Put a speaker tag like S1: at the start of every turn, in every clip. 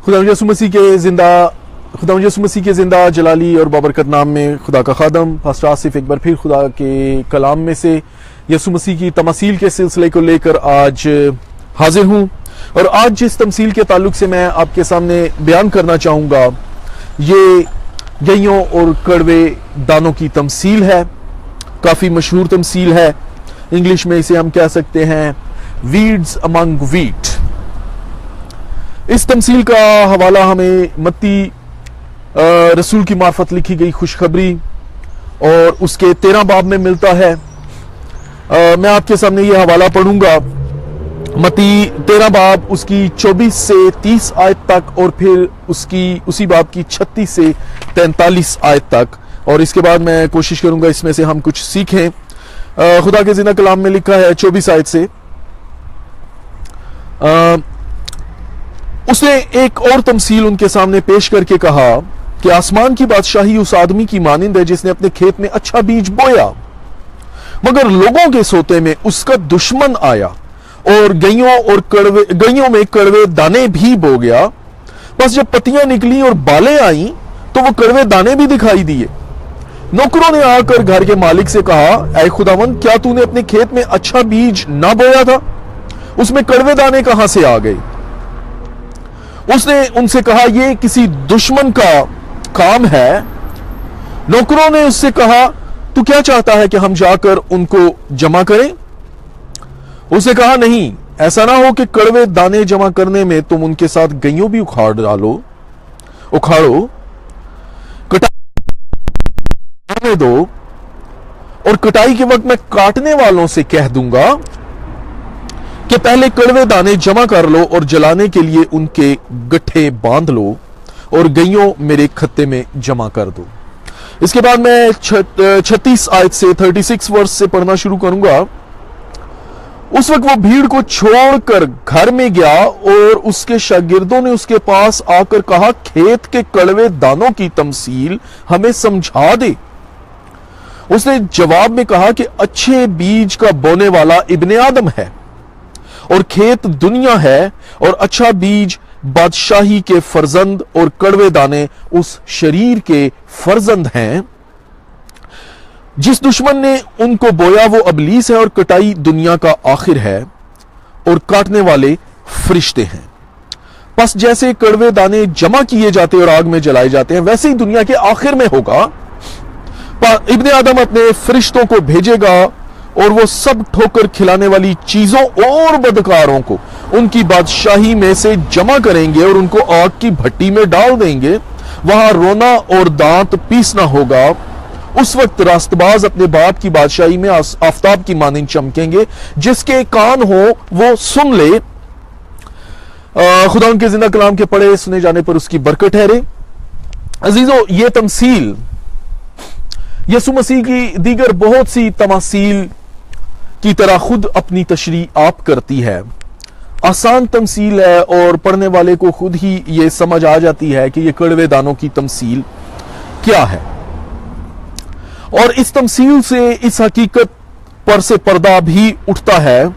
S1: खुदावंद यसू मसीह के जिंदा जलाली और बाबरकत नाम में खुदा का खादम पास्टर आसिफ एक बार फिर खुदा के कलाम में से यसू मसीह की तमसील के सिलसिले को लेकर आज हाजिर हूं। और आज जिस तमसील के ताल्लुक से मैं आपके सामने बयान करना चाहूंगा ये गइयों और कड़वे दानों की तमसील है। काफी मशहूर तमसील है, इंग्लिश में इसे हम कह सकते हैं वीड्स अमंग वीट। इस तमसील का हवाला हमें मत्ती रसूल की मार्फत लिखी गई खुशखबरी और उसके 13 बाब में मिलता है। मैं आपके सामने ये हवाला पढ़ूंगा, मत्ती 13 बाब उसकी 24 से 30 आयत तक और फिर उसी बाब की 36 से 43 आयत तक। और इसके बाद मैं कोशिश करूंगा इसमें से हम कुछ सीखें। खुदा के जिंदा कलाम में लिखा है 24 आयत से, उसने एक और तमसील उनके सामने पेश करके कहा कि आसमान की बादशाही उस आदमी की मानिंद है जिसने अपने खेत में अच्छा बीज बोया, मगर लोगों के सोते में उसका दुश्मन आया और गइयों में कड़वे दाने भी बो गया। बस जब पत्तियां निकली और बालें आई तो वो कड़वे दाने भी दिखाई दिए। नौकरों ने आकर घर के मालिक से कहा, ऐ खुदावंद, क्या तूने अपने खेत में अच्छा बीज ना बोया था? उसमें कड़वे दाने कहां से आ गए? उसने उनसे कहा, यह किसी दुश्मन का काम है। नौकरों ने उससे कहा, तू क्या चाहता है कि हम जाकर उनको जमा करें? उसने कहा, नहीं, ऐसा ना हो कि कड़वे दाने जमा करने में तुम उनके साथ गइयों भी उखाड़ो। कटाई दो और कटाई के वक्त मैं काटने वालों से कह दूंगा कि पहले कड़वे दाने जमा कर लो और जलाने के लिए उनके गट्ठे बांध लो और गइयों मेरे खत्ते में जमा कर दो। इसके बाद मैं 36 आयत से 36 वर्ष से पढ़ना शुरू करूंगा। उस वक्त वो भीड़ को छोड़कर घर में गया और उसके शागिर्दों ने उसके पास आकर कहा, खेत के कड़वे दानों की तमसील हमें समझा दे। उसने जवाब में कहा कि अच्छे बीज का बोने वाला इब्ने आदम है और खेत दुनिया है, और अच्छा बीज बादशाही के फर्जंद और कड़वे दाने उस शरीर के फर्जंद हैं। जिस दुश्मन ने उनको बोया वो अबलीस है और कटाई दुनिया का आखिर है और काटने वाले फरिश्ते हैं। बस जैसे कड़वे दाने जमा किए जाते और आग में जलाए जाते हैं, वैसे ही दुनिया के आखिर में होगा। इब्ने आदम अपने फरिश्तों को भेजेगा और वो सब ठोकर खिलाने वाली चीजों और बदकारों को उनकी बादशाही में से जमा करेंगे और उनको आग की भट्टी में डाल देंगे। वहां रोना और दांत पीसना होगा। उस वक्त रास्तबाज अपने बाप की बादशाही में आफताब की मानिंद चमकेंगे। जिसके कान हो वो सुन ले। खुदा उनके जिंदा कलाम के पढ़े सुने जाने पर उसकी बरकत ठहरे। अजीजों, ये तमसील यसू मसीह की दीगर बहुत सी तमासील की तरह खुद अपनी तशरीह आप करती है। आसान तमसील है और पढ़ने वाले को खुद ही यह समझ आ जाती है कि यह कड़वे दानों की तमसील क्या है। और इस तमसील से इस हकीकत पर से पर्दा भी उठता है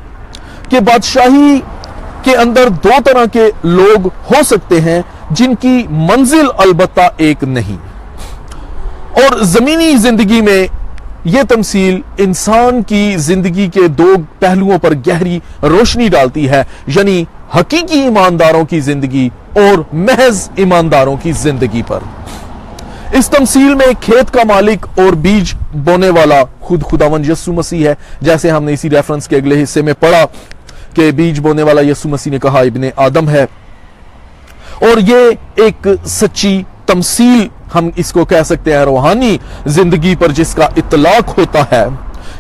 S1: कि बादशाही के अंदर दो तरह के लोग हो सकते हैं जिनकी मंजिल अलबत्ता एक नहीं। और जमीनी जिंदगी में यह तमसील इंसान की जिंदगी के दो पहलुओं पर गहरी रोशनी डालती है, यानी हकीकी ईमानदारों की जिंदगी और महज ईमानदारों की जिंदगी पर। इस तमसील में खेत का मालिक और बीज बोने वाला खुद खुदावंद यसू मसीह है, जैसे हमने इसी रेफरेंस के अगले हिस्से में पढ़ा कि बीज बोने वाला यसू मसीह ने कहा इब्ने आदम है। और ये एक सच्ची तमसील, हम इसको कह सकते हैं रूहानी जिंदगी पर जिसका इतलाक होता है,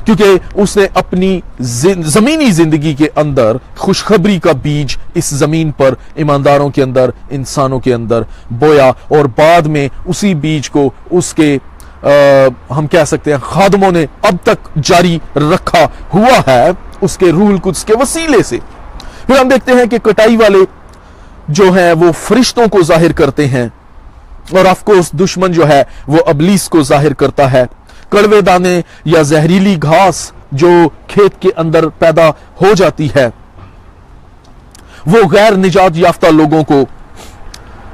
S1: क्योंकि उसने अपनी जमीनी जिंदगी के अंदर खुशखबरी का बीज इस जमीन पर ईमानदारों के अंदर, इंसानों के अंदर बोया और बाद में उसी बीज को उसके हम कह सकते हैं खादमों ने अब तक जारी रखा हुआ है उसके रूहुल कुद्स के वसीले से। फिर हम देखते हैं कि कटाई वाले जो हैं वो फरिश्तों को जाहिर करते हैं और ऑफकोर्स दुश्मन जो है वो अबलीस को जाहिर करता है। कड़वे दाने या जहरीली घास जो खेत के अंदर पैदा हो जाती है वो गैर निजात याफ्ता लोगों को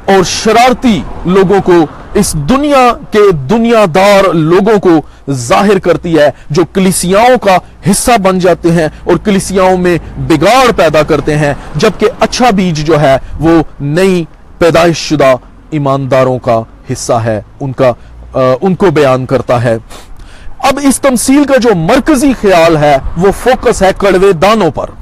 S1: और शरारती लोगों को, इस दुनिया के दुनियादार लोगों को जाहिर करती है, जो कलीसियाओं का हिस्सा बन जाते हैं और कलीसियाओं में बिगाड़ पैदा करते हैं, जबकि अच्छा बीज जो है वो नई पैदाइशशुदा ईमानदारों का हिस्सा है, उनको बयान करता है। अब इस तमसील का जो मरकजी ख्याल है वो फोकस है कड़वे दानों पर,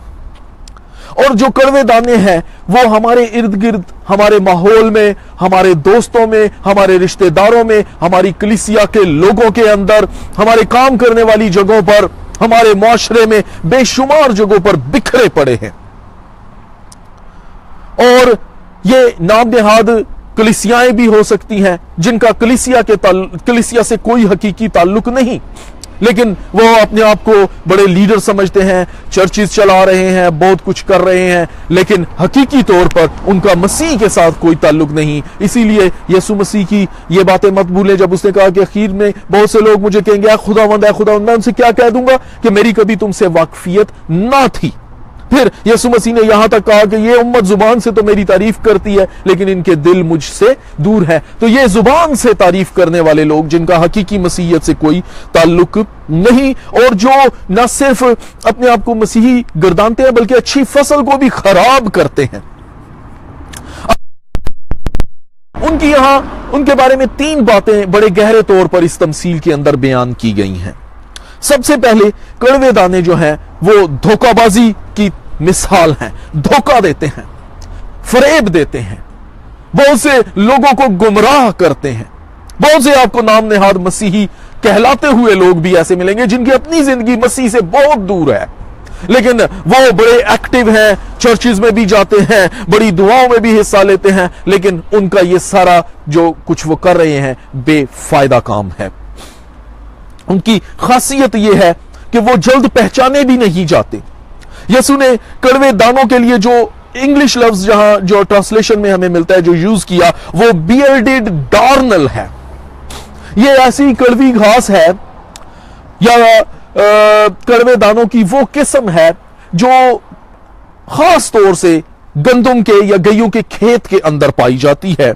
S1: और जो कड़वे दाने हैं वो हमारे इर्द गिर्द, हमारे माहौल में, हमारे दोस्तों में, हमारे रिश्तेदारों में, हमारी कलीसिया के लोगों के अंदर, हमारे काम करने वाली जगहों पर, हमारे मुआशरे में बेशुमार जगहों पर बिखरे पड़े हैं। और ये नाम नेहाद कलीसियाएं भी हो सकती हैं जिनका कलीसिया से कोई हकीकी ताल्लुक नहीं, लेकिन वो अपने आप को बड़े लीडर समझते हैं, चर्चिस चला रहे हैं, बहुत कुछ कर रहे हैं, लेकिन हकीकी तौर पर उनका मसीह के साथ कोई ताल्लुक नहीं। इसीलिए यीशु मसीह की ये बातें मत भूलें जब उसने कहा कि आखिर में बहुत से लोग मुझे कहेंगे खुदावंद है खुदावंद, मैं उनसे क्या कह दूंगा कि मेरी कभी तुमसे वाकफियत ना थी। फिर यीशु मसीह ने यहां तक कहा कि ये उम्मत जुबान से तो मेरी तारीफ करती है लेकिन इनके दिल मुझसे दूर है। तो ये जुबान से तारीफ करने वाले लोग जिनका हकीकी मसीहियत से कोई ताल्लुक नहीं, और जो न सिर्फ अपने आप को मसीही गर्दानते हैं बल्कि अच्छी फसल को भी खराब करते हैं, उनके बारे में 3 बातें बड़े गहरे तौर पर इस तमसील के अंदर बयान की गई हैं। सबसे पहले कड़वे दाने जो हैं वो धोखाबाजी की मिसाल हैं, धोखा देते हैं, फरेब देते हैं, बहुत से लोगों को गुमराह करते हैं। बहुत से आपको नाम नेहाद मसीही कहलाते हुए लोग भी ऐसे मिलेंगे जिनकी अपनी जिंदगी मसीह से बहुत दूर है, लेकिन वो बड़े एक्टिव हैं, चर्चिज में भी जाते हैं, बड़ी दुआओं में भी हिस्सा लेते हैं, लेकिन उनका ये सारा जो कुछ वो कर रहे हैं बेफायदा काम है। उनकी खासियत यह है कि वो जल्द पहचाने भी नहीं जाते। यीशु ने कड़वे दानों के लिए जो इंग्लिश लफ्ज जहां जो ट्रांसलेशन में हमें मिलता है जो यूज किया वो बियर्डेड डार्नल है। ये ऐसी कड़वी घास है या कड़वे दानों की वो किस्म है जो खास तौर से गंदम के या गइयों के खेत के अंदर पाई जाती है,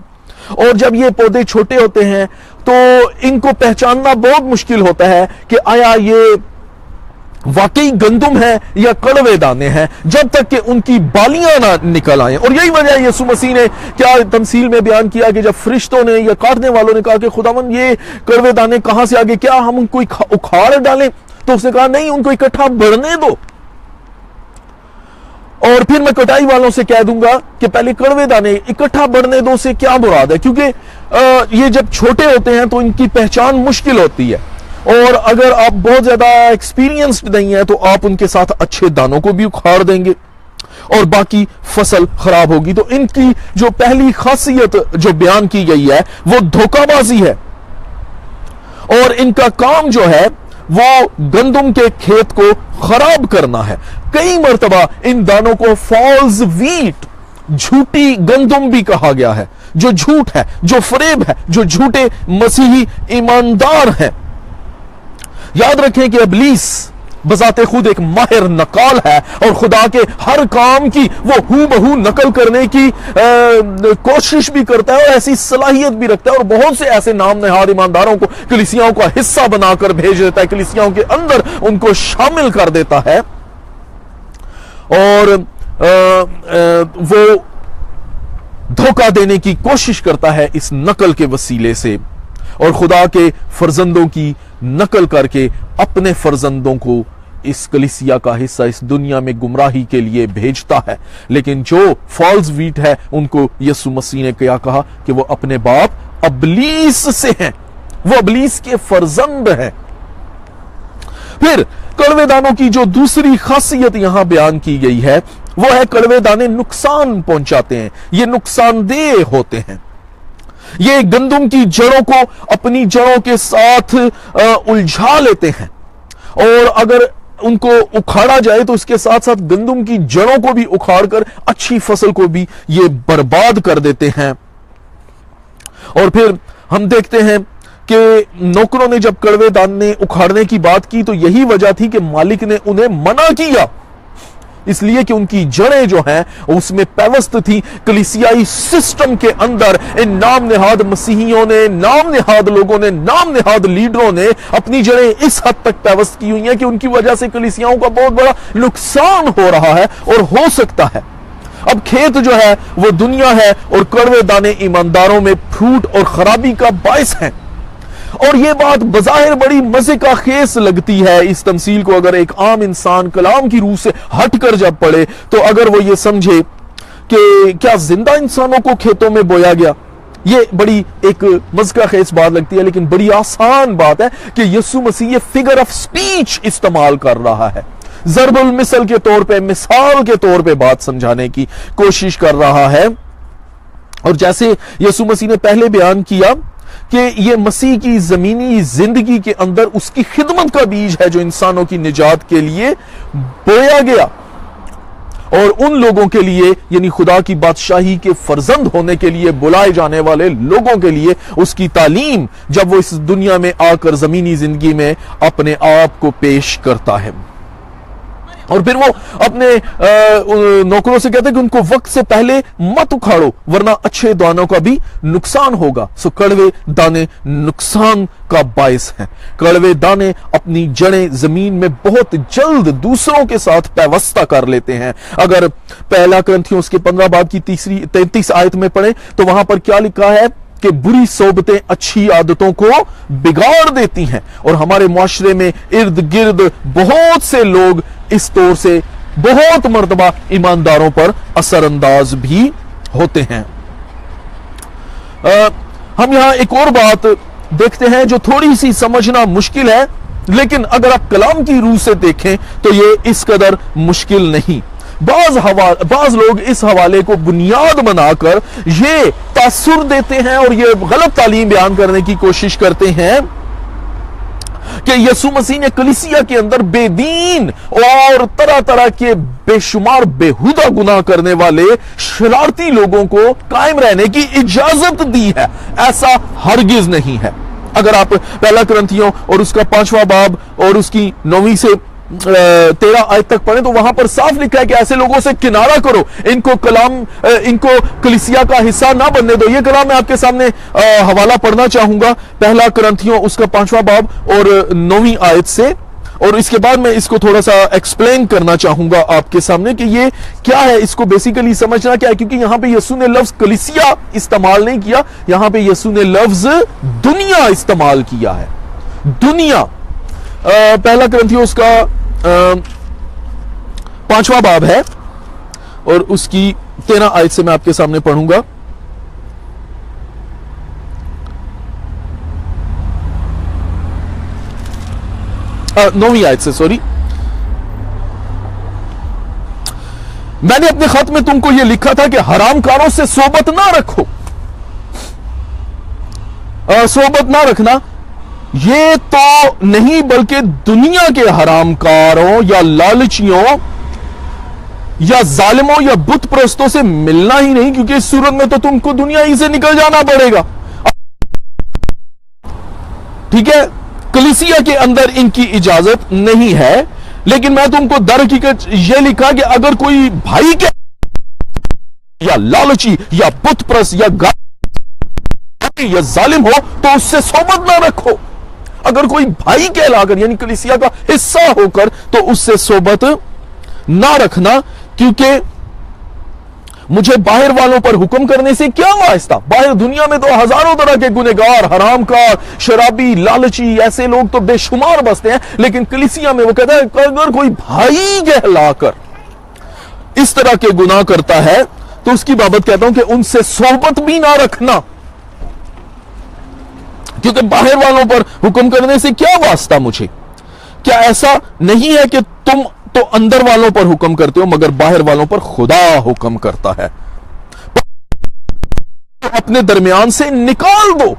S1: और जब ये पौधे छोटे होते हैं तो इनको पहचानना बहुत मुश्किल होता है कि आया ये वाकई गंदम है या कड़वे दाने हैं, जब तक कि उनकी बालियां ना निकल आए। और यही वजह यीशु मसीह ने क्या तमसील में बयान किया कि जब फरिश्तों ने या काटने वालों ने कहा कि खुदावन ये कड़वे दाने कहां से आ गए, क्या हम उनको उखाड़ डालें, तो उसने कहा नहीं, उनको इकट्ठा बढ़ने दो और फिर मैं कटाई वालों से कह दूंगा कि पहले कड़वे दाने इकट्ठा बढ़ने दो। से क्या मुराद है, क्योंकि ये जब छोटे होते हैं तो इनकी पहचान मुश्किल होती है, और अगर आप बहुत ज्यादा एक्सपीरियंस्ड नहीं है तो आप उनके साथ अच्छे दानों को भी उखाड़ देंगे और बाकी फसल खराब होगी। तो इनकी जो पहली खासियत जो बयान की गई है वो धोखाबाजी है, और इनका काम जो है वो गंदम के खेत को खराब करना है। कई मर्तबा इन दानों को फॉल्स व्हीट, झूठी गंदम भी कहा गया है, जो झूठ है, जो फरेब है, जो झूठे मसीही ईमानदार हैं। याद रखें कि इब्लीस बजाते खुद एक माहिर नकाल है और खुदा के हर काम की वो हूबहू नकल करने की कोशिश भी करता है और ऐसी सलाहियत भी रखता है, और बहुत से ऐसे नाम नेहाद ईमानदारों को कलीसियाओं का हिस्सा बनाकर भेज देता है, कलीसियाओं के अंदर उनको शामिल कर देता है, और वो धोखा देने की कोशिश करता है इस नकल के वसीले से, और खुदा के फर्जंदों की नकल करके अपने फर्जंदों को इस कलीसिया का हिस्सा इस दुनिया में गुमराही के लिए भेजता है। लेकिन जो फॉल्स व्हीट है उनको यीशु मसीह ने क्या कहा कि वो अपने बाप इब्लीस से हैं, वो इब्लीस के फर्जंद हैं। फिर कड़वे दानों की जो दूसरी खासियत यहां बयान की गई है वो है कड़वे दाने नुकसान पहुंचाते हैं, ये नुकसानदेह होते हैं। ये गंदम की जड़ों को अपनी जड़ों के साथ उलझा लेते हैं, और अगर उनको उखाड़ा जाए तो इसके साथ साथ गंदम की जड़ों को भी उखाड़कर अच्छी फसल को भी ये बर्बाद कर देते हैं। और फिर हम देखते हैं कि नौकरों ने जब कड़वे दाने उखाड़ने की बात की तो यही वजह थी कि मालिक ने उन्हें मना किया इसलिए कि उनकी जड़ें जो हैं उसमें पैवस्त थी। कलीसियाई सिस्टम के अंदर इन नाम नेहाद मसीहियों ने, नाम नेहाद लोगों ने, नाम नेहाद लीडरों ने अपनी जड़ें इस हद तक पैवस्त की हुई हैं कि उनकी वजह से कलीसियाओं का बहुत बड़ा नुकसान हो रहा है और हो सकता है। अब खेत जो है वो दुनिया है और कड़वे दाने ईमानदारों में फूट और खराबी का बायस है। और ये बात बज़ाहिर बड़ी मजे का खेस लगती है इस तमसील को अगर एक आम इंसान कलाम की रूह से हटकर जब पढ़े तो अगर वो ये समझे कि क्या जिंदा इंसानों को खेतों में बोया गया, ये बड़ी एक मज़का खेस बात लगती है, लेकिन बड़ी आसान बात है कि यीशु मसीह ये फिगर ऑफ स्पीच इस्तेमाल कर रहा है, ज़रबुल मिसल के तौर पे, मिसाल के तौर पे बात समझाने की कोशिश कर रहा है। और जैसे यीशु मसीह ने पहले बयान किया कि ये मसीह की जमीनी जिंदगी के अंदर उसकी खिदमत का बीज है जो इंसानों की निजात के लिए बोया गया, और उन लोगों के लिए यानी खुदा की बादशाही के फर्जंद होने के लिए बुलाए जाने वाले लोगों के लिए उसकी तालीम जब वो इस दुनिया में आकर जमीनी जिंदगी में अपने आप को पेश करता है। और फिर वो अपने नौकरों से कहते हैं कि उनको वक्त से पहले मत उखाड़ो वरना अच्छे दानों का भी नुकसान होगा। सो कड़वे दाने नुकसान का बायस हैं। कड़वे दाने अपनी जड़ें जमीन में बहुत जल्द दूसरों के साथ पैवस्ता कर लेते हैं। अगर पहला करंथियों उसके 15 बाब की 33 आयत में पढ़े तो वहां पर क्या लिखा है कि बुरी सोबतें अच्छी आदतों को बिगाड़ देती हैं, और हमारे मुआशरे में इर्द गिर्द बहुत से लोग इस तौर से बहुत मर्तबा ईमानदारों पर असरअंदाज भी होते हैं। हम यहां एक और बात देखते हैं जो थोड़ी सी समझना मुश्किल है, लेकिन अगर आप कलाम की रूह से देखें तो ये इस कदर मुश्किल नहीं। बाज लोग इस हवाले को बुनियाद बनाकर ये तासुर देते हैं और ये गलत तालीम बयान करने की कोशिश करते हैं कि यीशु मसीह ने कलीसिया के अंदर बेदीन और तरह तरह के बेशुमार बेहुदा गुनाह करने वाले शरारती लोगों को कायम रहने की इजाजत दी है। ऐसा हरगिज नहीं है। अगर आप पहला करंथियों और उसका 5वां बाब और उसकी 9वीं से 13 आयत तक पढ़े तो वहां पर साफ लिखा है कि ऐसे लोगों से किनारा करो, इनको कलीसिया का हिस्सा ना बनने दो। ये कलाम मैं आपके सामने हवाला पढ़ना चाहूंगा, पहला करंथियों उसका 5वां बाब और 9वीं आयत से, और इसके बाद मैं इसको थोड़ा सा एक्सप्लेन करना चाहूंगा आपके सामने कि ये क्या है, इसको बेसिकली समझना क्या है। क्योंकि यहां पे यीशु ने लफ्ज कलीसिया इस्तेमाल नहीं किया, यहां पे यीशु ने लफ्ज दुनिया इस्तेमाल किया है। दुनिया, पहला करंथियों उसका 5वां बाब है और उसकी 13 आयत से मैं आपके सामने पढ़ूंगा। नौवीं आयत से, सॉरी। मैंने अपने खत में तुमको यह लिखा था कि हरामकारों से सोबत ना रखो। सोबत ना रखना ये तो नहीं बल्कि दुनिया के हरामकारों या लालचियों या जालिमों या बुत परस्तों से मिलना ही नहीं, क्योंकि इस सूरत में तो तुमको दुनिया ही से निकल जाना पड़ेगा। ठीक है, कलीसिया के अंदर इनकी इजाजत नहीं है, लेकिन मैं तुमको दर हकीकत यह लिखा कि अगर कोई भाई के या लालची या बुत परस्त या जालिम हो तो उससे सोबत ना रखो। अगर कोई भाई कहलाकर यानी कलीसिया का हिस्सा होकर तो उससे सोबत ना रखना, क्योंकि मुझे बाहर वालों पर हुक्म करने से क्या वास्ता। बाहर दुनिया में तो हजारों तरह के गुनहगार, हरामकार, शराबी, लालची ऐसे लोग तो बेशुमार बसते हैं, लेकिन कलीसिया में वो कहता है अगर कोई भाई कहलाकर इस तरह के गुनाह करता है तो उसकी बाबत कहता हूं कि उनसे सोबत भी ना रखना, क्योंकि बाहर वालों पर हुक्म करने से क्या वास्ता मुझे। क्या ऐसा नहीं है कि तुम तो अंदर वालों पर हुक्म करते हो मगर बाहर वालों पर खुदा हुक्म करता है, तो अपने दरमियान से निकाल दो।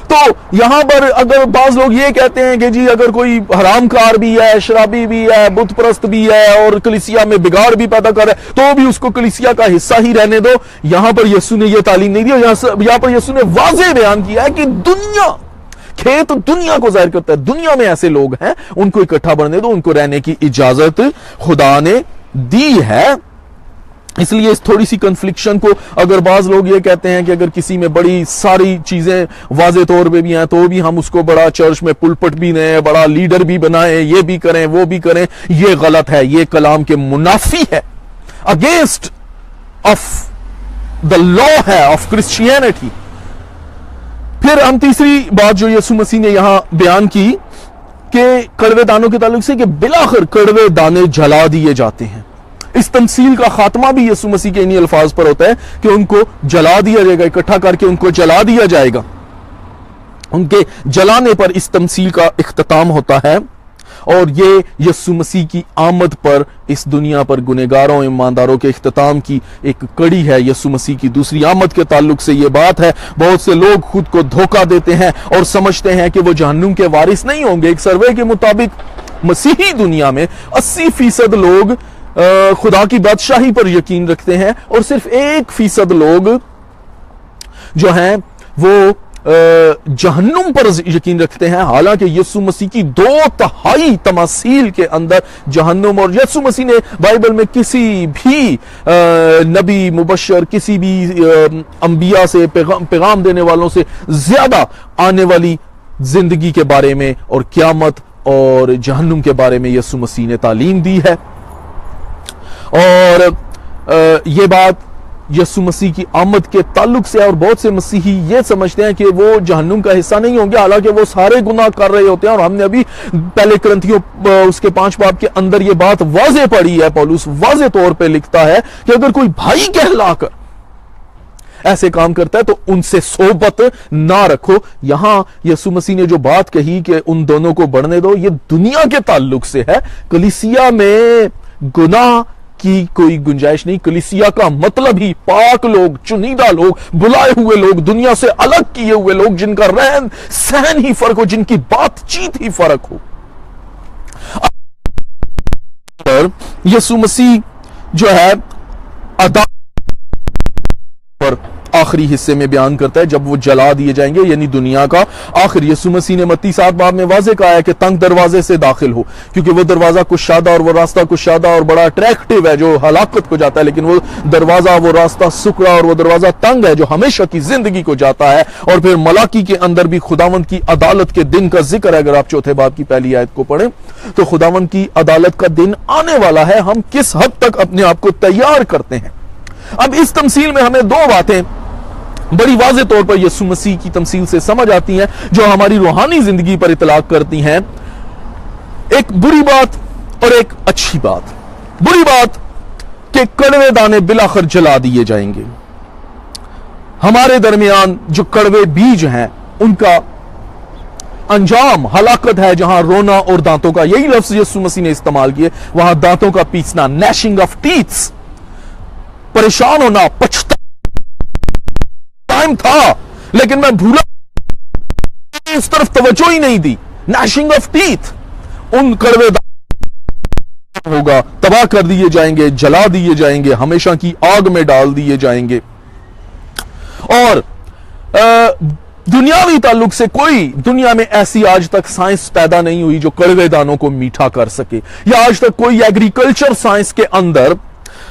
S1: तो यहां पर अगर बाज लोग ये कहते हैं कि जी अगर कोई हरामकार भी है, शराबी भी है, बुत परस्त भी है और कलीसिया में बिगाड़ भी पैदा कर रहा है तो भी उसको कलीसिया का हिस्सा ही रहने दो, यहां पर यीशु ने यह तालीम नहीं दी। यहां पर यीशु ने वाज़ेह बयान किया है कि दुनिया, खेत दुनिया को जाहिर करता है, दुनिया में ऐसे लोग हैं उनको इकट्ठा बनने दो, उनको रहने की इजाजत खुदा ने दी है। इसलिए इस थोड़ी सी कन्फ्लिक्शन को, अगर बाज लोग ये कहते हैं कि अगर किसी में बड़ी सारी चीजें वाजे तौर पे भी हैं तो भी हम उसको बड़ा चर्च में पुलपट भी दें, बड़ा लीडर भी बनाएं, ये भी करें वो भी करें, ये गलत है, ये कलाम के मुनाफी है, अगेंस्ट ऑफ द लॉ है ऑफ क्रिश्चियनिटी। फिर हम तीसरी बात जो यीशु मसीह ने यहां बयान की कि कड़वे दानों के ताल्लुक से, कि बिलाखिर कड़वे दाने जला दिए जाते हैं। इस तमसील का खात्मा भी यीशु मसीह के इन्हीं अल्फाज पर होता है कि उनको जला दिया जाएगा, इकट्ठा करके उनको जला दिया जाएगा। उनके जलाने पर इस तमसील का इख्तिताम होता है। और ये यीशु मसीह की आमद पर इस दुनिया पर गुनहगारों ईमानदारों के इख्तिताम की एक कड़ी है। यीशु मसीह की दूसरी आमद के ताल्लुक से ये बात है। बहुत से लोग खुद को धोखा देते हैं और समझते हैं कि वो जहन्नुम के वारिस नहीं होंगे। एक सर्वे के मुताबिक मसीही दुनिया में 80% लोग खुदा की बादशाही पर यकीन रखते हैं और सिर्फ 1% लोग जो हैं वो जहन्नुम पर यकीन रखते हैं। हालांकि यीशु मसीह की 2/3 तमासील के अंदर जहन्नुम, और यीशु मसीह ने बाइबल में किसी भी नबी मुबशर, किसी भी अंबिया से, पैगाम देने वालों से ज्यादा आने वाली जिंदगी के बारे में और क़यामत और जहन्नुम के बारे में यीशु मसीह ने तालीम दी है। और ये बात यीशु मसीह की आमद के ताल्लुक से, और बहुत से मसीही ये समझते हैं कि वो जहन्नुम का हिस्सा नहीं होंगे, हालांकि वो सारे गुनाह कर रहे होते हैं। और हमने अभी पहले करंथियों उसके 5 बाब के अंदर ये बात वाज़े पढ़ी है। पौलुस वाज़े तौर पे लिखता है कि अगर कोई भाई कहलाकर ऐसे काम करता है तो उनसे सोबत ना रखो। यहां यीशु मसीह ने जो बात कही कि उन दोनों को बढ़ने दो, ये दुनिया के ताल्लुक से है। कलीसिया में गुनाह की कोई गुंजाइश नहीं। कलीसिया का मतलब ही पाक लोग, चुनिंदा लोग, बुलाए हुए लोग, दुनिया से अलग किए हुए लोग, जिनका रहन सहन ही फर्क हो, जिनकी बातचीत ही फर्क हो। यीशु मसीह जो है अदा पर आखिरी हिस्से में बयान करता है जब वो जला दिए जाएंगे, यानी दुनिया का आखिर। यीशु मसीह ने मत्ती 7 बाब में वाज़े कहा है कि तंग दरवाजे से दाखिल हो, क्योंकि वो दरवाजा कुशादा और वो रास्ता कुशादा और बड़ा अट्रैक्टिव है जो हलाकत को जाता है, लेकिन वो दरवाजा, वो रास्ता सुकड़ा और वो दरवाजा तंग है जो हमेशा की जिंदगी को जाता है। और फिर मलाकी के अंदर भी खुदावंद की अदालत के दिन का जिक्र है। अगर आप 4 बाब की पहली आयत को पढ़ें तो खुदावंद की अदालत का दिन आने वाला है। हम किस हद तक अपने आप को तैयार करते हैं। अब इस तमसील में हमें 2 बातें बड़ी वाज़े तौर पर यीशु मसीह की तमसील से समझ आती हैं जो हमारी रूहानी जिंदगी पर इतलाक करती हैं। एक बुरी बात और एक अच्छी बात। बुरी बात कि कड़वे दाने बिलाखिर जला दिए जाएंगे। हमारे दरमियान जो कड़वे बीज हैं उनका अंजाम हलाकत है, जहां रोना और दांतों का, यही लफ्ज यीशु मसीह ने इस्तेमाल किए, वहां दांतों का पीसना, नैशिंग ऑफ टीथ्स, परेशान होना, पछता टाइम था लेकिन मैं भूला, इस तरफ तवज्जो ही नहीं दी। नैशिंग ऑफ टीथ, उन कड़वे होगा, तबाह कर दिए जाएंगे, जला दिए जाएंगे, हमेशा की आग में डाल दिए जाएंगे। और दुनियावी ताल्लुक से कोई दुनिया में ऐसी आज तक साइंस पैदा नहीं हुई जो कड़वे दानों को मीठा कर सके, या आज तक कोई एग्रीकल्चर साइंस के अंदर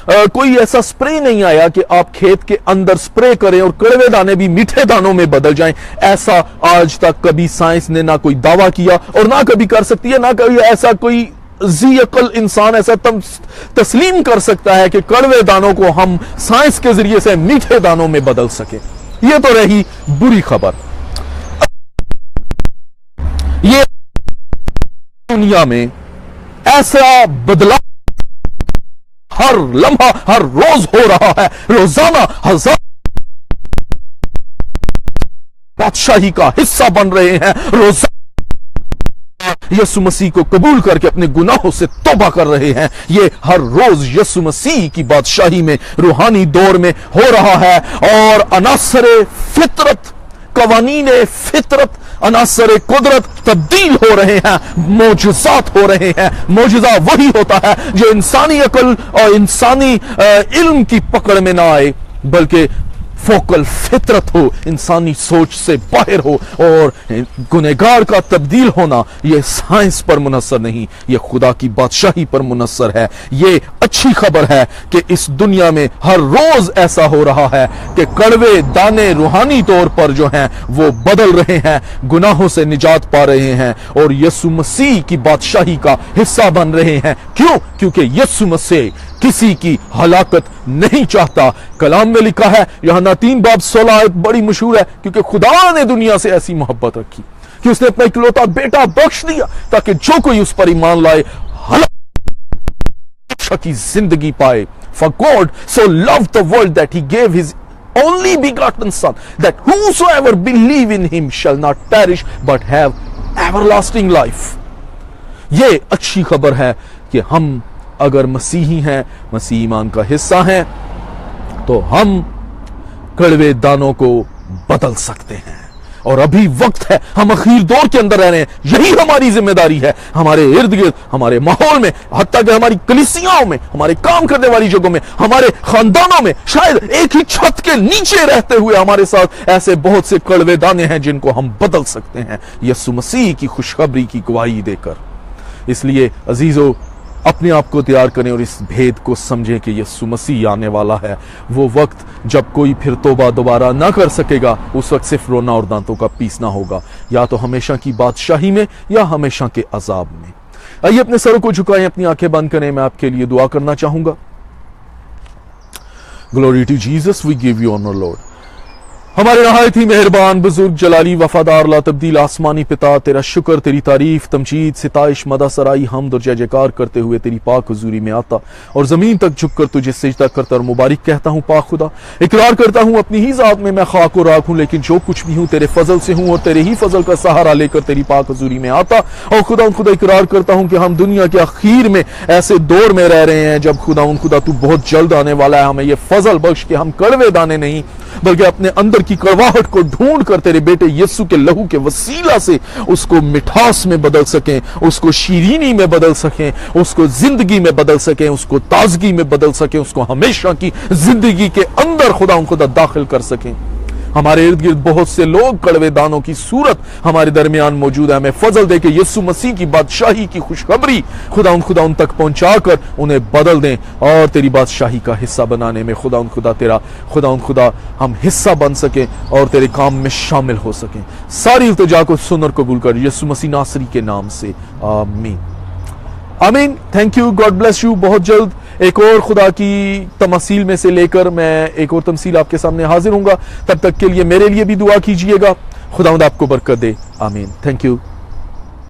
S1: कोई ऐसा स्प्रे नहीं आया कि आप खेत के अंदर स्प्रे करें और कड़वे दाने भी मीठे दानों में बदल जाएं। ऐसा आज तक कभी साइंस ने ना कोई दावा किया और ना कभी कर सकती है, ना कभी ऐसा कोई जी अकल इंसान ऐसा तस्लीम कर सकता है कि कड़वे दानों को हम साइंस के जरिए से मीठे दानों में बदल सके। यह तो रही बुरी खबर। ये दुनिया में ऐसा बदलाव हर लम्हा, हर रोज हो रहा है। रोजाना हजार बादशाही का हिस्सा बन रहे हैं, रोजाना यीशु मसीह को कबूल करके अपने गुनाहों से तौबा कर रहे हैं। ये हर रोज यीशु मसीह की बादशाही में, रूहानी दौर में हो रहा है। और अनासरे फितरत, कवानीने फितरत, अनासरे कुदरत तब्दील हो रहे हैं, मोजज़ात हो रहे हैं। मोजज़ा वही होता है जो इंसानी अकल और इंसानी इल्म की पकड़ में ना आए, बल्कि फोकल फितरत हो, इंसानी सोच से बाहर हो, और गुनहगार का तब्दील होना यह साइंस पर मुनस्सर नहीं, यह खुदा की बादशाही पर मुनस्सर है। यह अच्छी खबर है कि इस दुनिया में हर रोज ऐसा हो रहा है कि कड़वे दाने रूहानी तौर पर जो हैं वो बदल रहे हैं, गुनाहों से निजात पा रहे हैं और यीशु मसीह की बादशाही का हिस्सा बन रहे हैं। क्यों? क्योंकि यीशु मसीह किसी की हलाकत नहीं चाहता। कलाम में लिखा है, यूहन्ना 3:16 आयत बड़ी मशहूर है, क्योंकि खुदा ने दुनिया से ऐसी मोहब्बत रखी कि उसने अपना इकलौता बेटा बख्श दिया ताकि जो कोई उस पर ईमान लाए हलाकत की जिंदगी पाए। For God so loved the world that he gave his only begotten son, that whosoever believe in him shall not perish but have everlasting life। ये अच्छी खबर है कि हम अगर मसीही हैं, मसीह ईमान का हिस्सा हैं, तो हम कड़वे दानों को बदल सकते हैं। और अभी वक्त है, हम अखीर दौर के अंदर रह रहे हैं, यही हमारी जिम्मेदारी है। हमारे इर्द गिर्द, हमारे माहौल में, हत्ता कि हमारी कलीसियाओं में, हमारे काम करने वाली जगहों में, हमारे खानदानों में, शायद एक ही छत के नीचे रहते हुए हमारे साथ ऐसे बहुत से कड़वे दाने हैं जिनको हम बदल सकते हैं यीशु मसीह की खुशखबरी की गवाही देकर। इसलिए अजीजों, अपने आप को तैयार करें और इस भेद को समझें कि यीशु मसीह आने वाला है। वो वक्त जब कोई फिर तौबा दोबारा ना कर सकेगा, उस वक्त सिर्फ रोना और दांतों का पीसना होगा, या तो हमेशा की बादशाही में या हमेशा के अजाब में। आइए अपने सरों को झुकाएं, अपनी आंखें बंद करें। मैं आपके लिए दुआ करना चाहूंगा। Glory to Jesus, we give you honour Lord. हमारे नहायत ही मेहरबान, बुजुर्ग, जलाली, वफादार, ला तब्दील आसमानी पिता, तेरा शुक्र, तेरी तारीफ, तमजीद, सिताइश, मदा सराई, हमद और जय जयकार करते हुए तेरी पाक हुजूरी में आता और जमीन तक झुककर तुझे सिजदा करता और मुबारक कहता हूँ। पाक खुदा, इकरार करता हूँ अपनी ही जात में मैं खाक और राख हूँ, लेकिन जो कुछ भी हूँ तेरे फजल से हूँ और तेरे ही फजल का सहारा लेकर तेरी पाक हुजूरी में आता। और खुदा इकरार करता हूँ कि हम दुनिया के आखिर में ऐसे दौर में रह रहे हैं जब खुदा तू बहुत जल्द आने वाला है। हमें ये फजल बख्श कि हम कड़वे दाने नहीं, बल्कि अपने अंदर की कड़वाहट को ढूंढ कर तेरे बेटे यीशु के लहू के वसीला से उसको मिठास में बदल सकें, उसको शीरीनी में बदल सकें, उसको जिंदगी में बदल सकें, उसको ताजगी में बदल सकें, उसको हमेशा की जिंदगी के अंदर खुदा दाखिल कर सकें। हमारे इर्द गिर्द बहुत से लोग कड़वे दानों की सूरत हमारे दरमियान मौजूद है। हमें फजल दे के यीशु मसीह की बादशाही की खुशखबरी खुदा उन तक पहुंचाकर उन्हें बदल दें और तेरी बादशाही का हिस्सा बनाने में खुदा हम हिस्सा बन सकें और तेरे काम में शामिल हो सकें। सारी इल्तिजा को सुन और कबूल कर यीशु मसीह नासरी के नाम से, आमीन आमीन। Thank you, God bless you. बहुत जल्द एक और खुदा की तमसील में से लेकर मैं एक और तमसील आपके सामने हाजिर हूंगा। तब तक के लिए मेरे लिए भी दुआ कीजिएगा। खुदावंद आपको बरकत दे, आमीन। Thank you.